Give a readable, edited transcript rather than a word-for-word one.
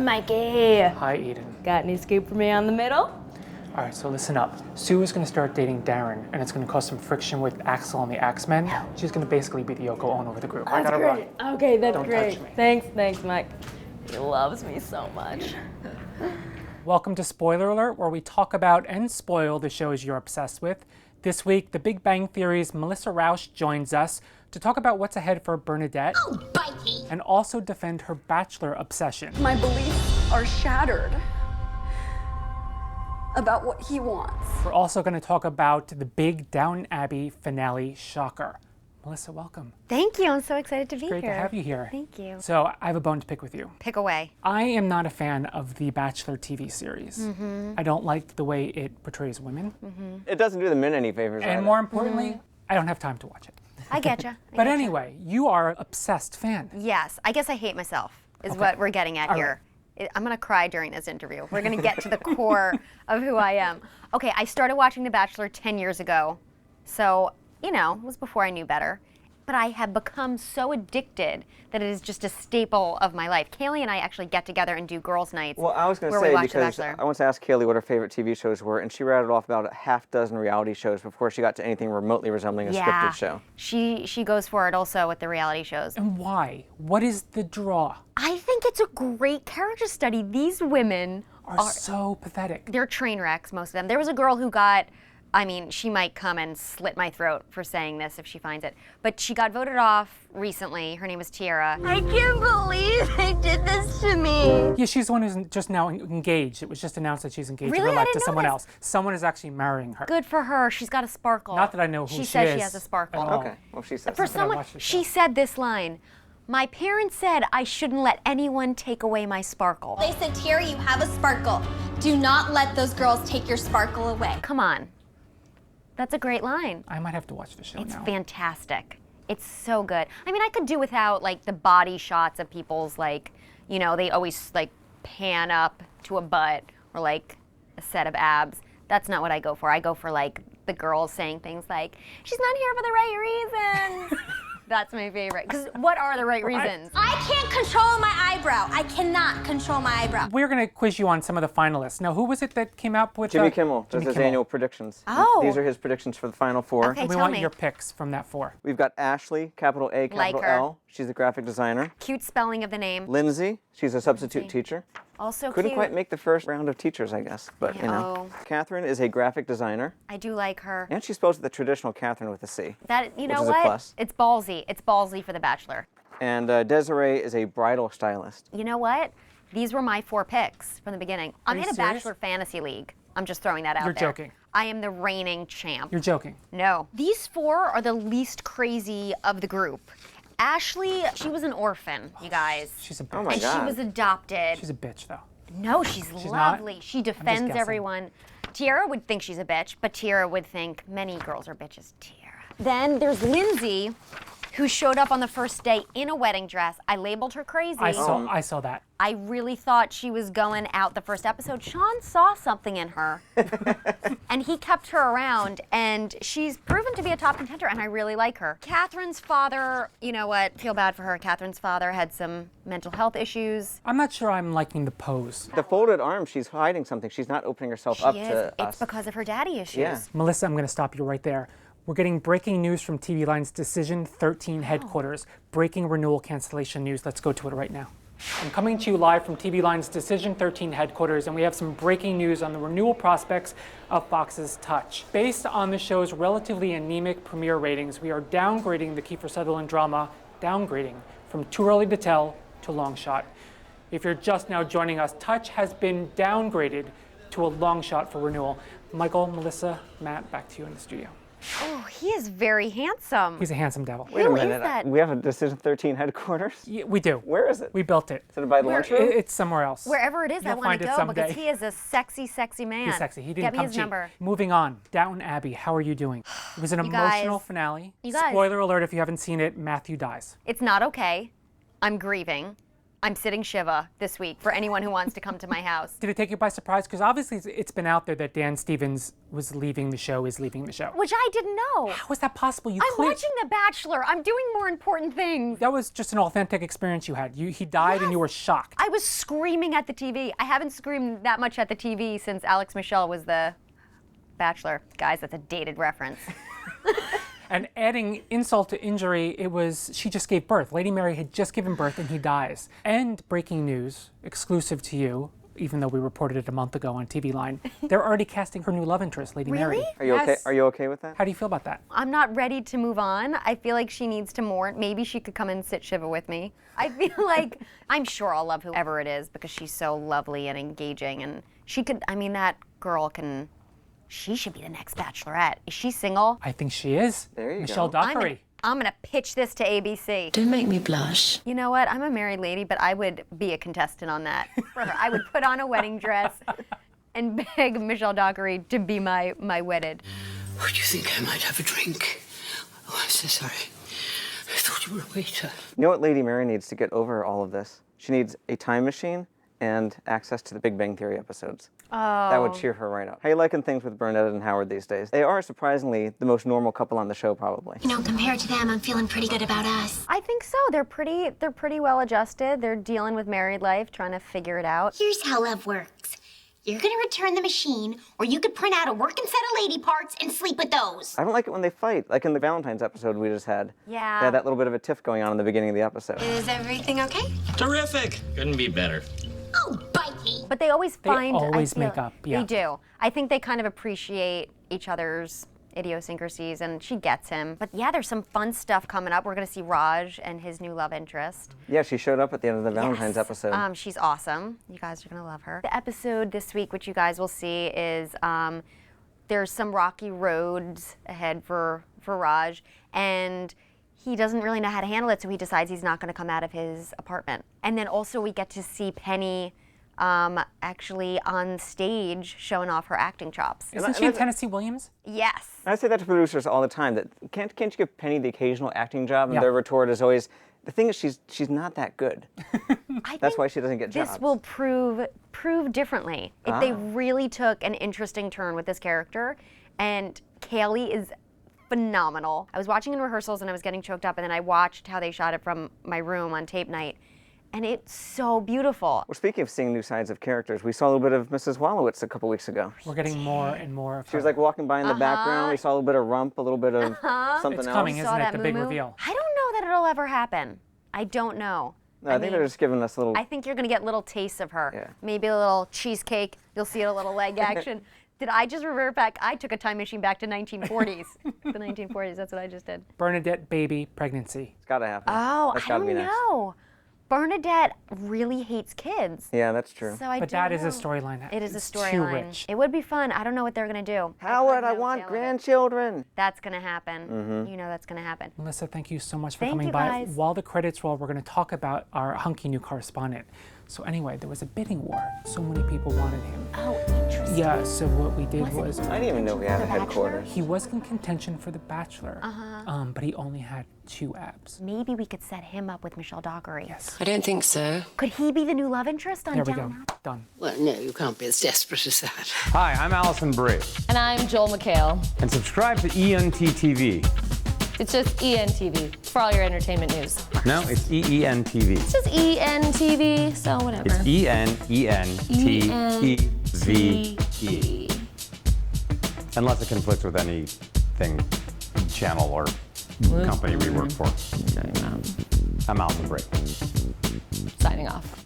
Mikey. Hi, Eden. Got any scoop for me on the middle? All right, so listen up. Sue is going to start dating Darren, and it's going to cause some friction with Axel and the Axemen. She's going to basically be the Yoko Ono of the group. I gotta great. run. Okay, that's Don't great. touch me. Thanks, Mike. He loves me so much. Welcome to Spoiler Alert, where we talk about and spoil the shows you're obsessed with. This week, The Big Bang Theory's Melissa Rauch joins us to talk about what's ahead for Bernadette. Oh, bite me! And also defend her Bachelor obsession. My beliefs are shattered about what he wants. We're also going to talk about the big Downton Abbey finale shocker. Melissa, welcome. Thank you. I'm so excited to be Great here. to have you here. Thank you. So I have a bone to pick with you. Pick away. I am not a fan of the Bachelor TV series. I don't like the way it portrays women. It doesn't do the men any favors And either. more importantly, I don't have time to watch it. I get you. But anyway, you are an obsessed fan. Yes. I guess I hate myself is what we're getting at All here. I'm going to cry during this interview. We're going to get to the core of who I am. Okay, I started watching The Bachelor 10 years ago. So, you know, it was before I knew better. But I have become so addicted that it is just a staple of my life. Kaylee and I actually get together and do girls' nights. Well, I was going to where we say, watch The because Bachelor. I once asked Kaylee what her favorite TV shows were, and she rattled off about a half dozen reality shows before she got to anything remotely resembling a scripted show. She goes for it also with the reality shows. And why? What is the draw? I think it's a great character study. These women Are so pathetic. they're train wrecks, most of them. There was a girl who got, I mean, she might come and slit my throat for saying this if she finds it, but she got voted off recently. Her name is Tiara. I can't believe they did this to me. Yeah, she's the one who's just now engaged. It was just announced that she's engaged Really? in real I life to didn't know someone this. else. Someone is actually marrying her. Good for her. She's got a sparkle. Not that I know who she she says is she has a sparkle. at all. Okay, well, she said For something. someone, watched the she show. said this line. My parents said I shouldn't let anyone take away my sparkle. They said, Tiara, you have a sparkle. Do not let those girls take your sparkle away. Come on. That's a great line. I might have to watch the show It's now. fantastic. It's so good. I mean, I could do without like the body shots of people's like, you know, they always like pan up to a butt or like a set of abs. That's not what I go for. I go for like the girls saying things like, she's not here for the right reasons. That's my favorite. Because what are the right reasons? I can't control my eyebrow. I cannot control my eyebrow. We're going to quiz you on some of the finalists. Now, who was it that came out with Jimmy Kimmel does Jimmy his Kimmel. annual predictions. Oh. These are his predictions for the final four. Okay. And we Tell want me. your picks from that four. We've got Ashley, capital A, capital Like her. L. She's a graphic designer. Cute spelling of the name. Lindsay, she's a substitute teacher. Also Couldn't cute. quite make the first round of teachers, I guess, but you know. Oh. Catherine is a graphic designer, I do like her. and she spells it the traditional Catherine with a C. That, you know which is a what? plus. It's ballsy. It's ballsy for The Bachelor. And Desiree is a bridal stylist. You know what? These were my 4 picks from the beginning. I'm you in a serious? Bachelor fantasy league. I'm just throwing that out You're there. joking. I am the reigning champ. You're joking. No. These 4 are the least crazy of the group. Ashley, she was an orphan, you guys. She's a bitch. Oh my and God. she was adopted. She's a bitch, though. No, she's not? lovely. She defends guessing. everyone. Tiara would think she's a bitch, but Tiara would think many girls are bitches. Tiara. Then there's Lindsay, who showed up on the first day in a wedding dress. I labeled her crazy. I saw that. I really thought she was going out the first episode. Sean saw something in her, and he kept her around, and she's proven to be a top contender, and I really like her. Catherine's father, you know what, feel bad for her. Catherine's father had some mental health issues. I'm not sure I'm liking the pose. The folded arms, she's hiding something. She's not opening herself up She is. to It's us. because of her daddy issues. Yeah. Melissa, I'm going to stop you right there. We're getting breaking news from TV Line's Decision 13 headquarters. Breaking renewal cancellation news. Let's go to it right now. I'm coming to you live from TV Line's Decision 13 headquarters, and we have some breaking news on the renewal prospects of Fox's Touch. Based on the show's relatively anemic premiere ratings, we are downgrading the Kiefer Sutherland drama, downgrading from Too Early to Tell to Long Shot. If you're just now joining us, Touch has been downgraded to a long shot for renewal. Michael, Melissa, Matt, back to you in the studio. Oh, he is very handsome. He's a handsome devil. Wait a Who is minute. that? We have a Decision 13 headquarters? Yeah, we do. Where is it? We built it. Is it by the lunchroom? It's somewhere else. Wherever it is, I You'll want find to it go someday. because he is a sexy, sexy man. He's sexy. He didn't Get me come his cheap. number. Moving on. Downton Abbey. How are you doing? It was an You guys- emotional finale. you guys- Spoiler alert if you haven't seen it, Matthew dies. It's not okay. I'm grieving. I'm sitting Shiva this week for anyone who wants to come to my house. Did it take you by surprise? Because obviously it's been out there that Dan Stevens is leaving the show. Which I didn't know. How is that possible? I'm watching The Bachelor. I'm doing more important things. That was just an authentic experience you had. He died and you were shocked. I was screaming at the TV. I haven't screamed that much at the TV since Alex Michel was the Bachelor. Guys, that's a dated reference. And adding insult to injury, she just gave birth. Lady Mary had just given birth and he dies. And breaking news, exclusive to you, even though we reported it a month ago on TV Line, they're already casting her new love interest, Lady Mary. Are you okay? Are you okay with that? How do you feel about that? I'm not ready to move on. I feel like she needs to mourn. Maybe she could come and sit Shiva with me. I feel like I'm sure I'll love whoever it is because she's so lovely and engaging. And she could, that girl can, she should be the next Bachelorette. Is she single? I think she is. There you Michelle go. Dockery. I'm gonna pitch this to ABC. Don't make me blush. You know what? I'm a married lady, but I would be a contestant on that for her. I would put on a wedding dress and beg Michelle Dockery to be my wedded. Oh, do you think I might have a drink? Oh, I'm so sorry. I thought you were a waiter. You know what Lady Mary needs to get over all of this? She needs a time machine and access to the Big Bang Theory episodes. That would cheer her right up. How you liking things with Bernadette and Howard these days? They are surprisingly the most normal couple on the show, probably. You know, compared to them, I'm feeling pretty good about us. I think so. They're pretty well adjusted. They're dealing with married life, trying to figure it out. Here's how love works. You're gonna return the machine, or you could print out a working set of lady parts and sleep with those. I don't like it when they fight, like in the Valentine's episode we just had. Yeah. They had that little bit of a tiff going on in the beginning of the episode. Is everything okay? Terrific. Couldn't be better. Oh, bite me. But they always find. always I feel, make up, yeah. They do. I think they kind of appreciate each other's idiosyncrasies, and she gets him. But yeah, there's some fun stuff coming up. We're gonna see Raj and his new love interest. Yeah, she showed up at the end of the Valentine's episode. She's awesome. You guys are gonna love her. The episode this week, which you guys will see, is there's some rocky roads ahead for Raj, and he doesn't really know how to handle it, so he decides he's not going to come out of his apartment. And then also we get to see Penny actually on stage showing off her acting chops. Isn't she in Tennessee Williams? Yes. I say that to producers all the time, that can't you give Penny the occasional acting job? And Yeah. their retort is always, the thing is she's not that good. I That's think why she doesn't get jobs. this will prove differently. If they really took an interesting turn with this character, and Kaylee is phenomenal. I was watching in rehearsals and I was getting choked up, and then I watched how they shot it from my room on tape night, and it's so beautiful. Well, speaking of seeing new sides of characters, we saw a little bit of Mrs. Wallowitz a couple weeks ago. We're getting more and more of her. She was like walking by in the background. We saw a little bit of rump, a little bit of something It's else. coming, Saw isn't it? that The big moo-moo? reveal. I don't know that it'll ever happen. I don't know. No, I think they're just giving us a little. I think you're gonna get little tastes of her. Yeah. Maybe a little cheesecake. You'll see a little leg action. Did I just revert back? I took a time machine back to 1940s. The 1940s, that's what I just did. Bernadette baby pregnancy. It's gotta happen. Oh, That's I gotta don't be next. know. Bernadette really hates kids. Yeah, that's true. So I But don't that is a know. storyline. It is a It's Too storyline. rich. It would be fun. I don't know what they're gonna do. Howard, I've I no want tail of it. grandchildren. That's gonna happen. You know that's gonna happen. Melissa, thank you so much for Thank coming you, by. guys. While the credits roll, we're going to talk about our hunky new correspondent. So anyway, there was a bidding war. So many people wanted him. Oh, interesting. Yeah, so what we did was I didn't even know we had a headquarters. he was in contention for The Bachelor, but he only had 2 abs. Maybe we could set him up with Michelle Dockery. Yes. I don't think so. Could he be the new love interest on There we go. Downton Abbey? Done. Well, no, you can't be as desperate as that. Hi, I'm Allison Brie, And I'm Joel McHale. and subscribe to ENT TV. It's just ENTV for all your entertainment news. No, it's EENTV. It's just ENTV, so whatever. It's ENENTEVE. Unless it conflicts with anything, channel or company we work for. I'm Allison Brie. Signing off.